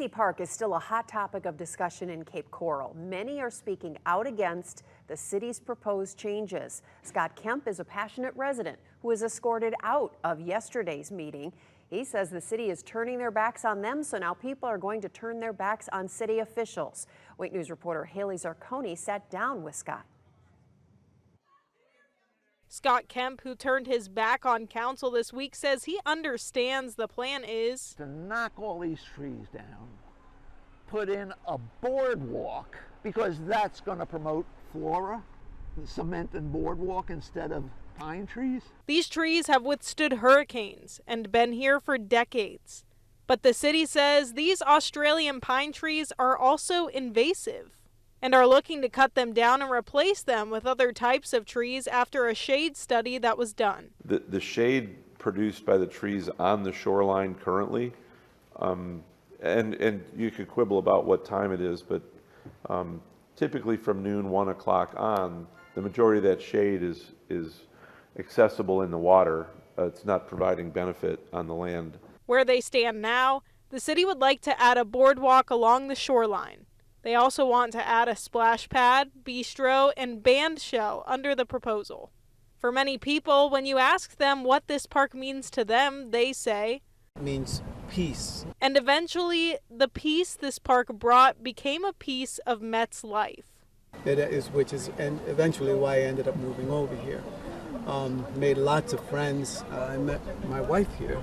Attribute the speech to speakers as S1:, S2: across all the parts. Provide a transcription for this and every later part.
S1: Jaycee Park is still a hot topic of discussion in Cape Coral. Many are speaking out against the city's proposed changes. Scott Kemp is a passionate resident who was escorted out of yesterday's meeting. He says the city is turning their backs on them, so now people are going to turn their backs on city officials. Wake News reporter Haley Zarconi sat down with Scott.
S2: Scott Kemp, who turned his back on council this week, says he understands the plan is
S3: to knock all these trees down, put in a boardwalk, because that's going to promote flora, the cement and boardwalk instead of pine trees.
S2: These trees have withstood hurricanes and been here for decades. But the city says these Australian pine trees are also invasive and are looking to cut them down and replace them with other types of trees after a shade study that was done.
S4: The shade produced by the trees on the shoreline currently, and you could quibble about what time it is, but typically from noon, 1 o'clock on, the majority of that shade is accessible in the water. It's not providing benefit on the land.
S2: Where they stand now, the city would like to add a boardwalk along the shoreline. They also want to add a splash pad, bistro, and band shell under the proposal. For many people, when you ask them what this park means to them, they say,
S5: "It means peace."
S2: And eventually, the peace this park brought became a piece of Met's life.
S5: Which is eventually why I ended up moving over here. Made lots of friends. I met my wife here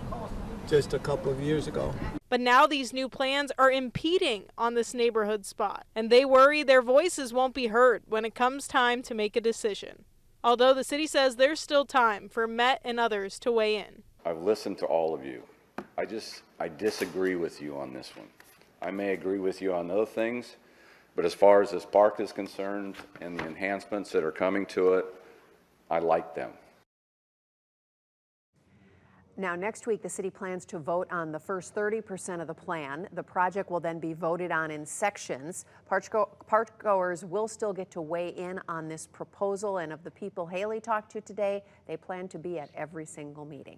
S5: just a couple of years ago.
S2: But now these new plans are impeding on this neighborhood spot, and they worry their voices won't be heard when it comes time to make a decision. Although the city says there's still time for Met and others to weigh in.
S6: I've listened to all of you. I disagree with you on this one. I may agree with you on other things, but as far as this park is concerned and the enhancements that are coming to it, I like them.
S1: Now, next week, the city plans to vote on the first 30% of the plan. The project will then be voted on in sections. Parkgoers will still get to weigh in on this proposal, and of the people Haley talked to today, they plan to be at every single meeting.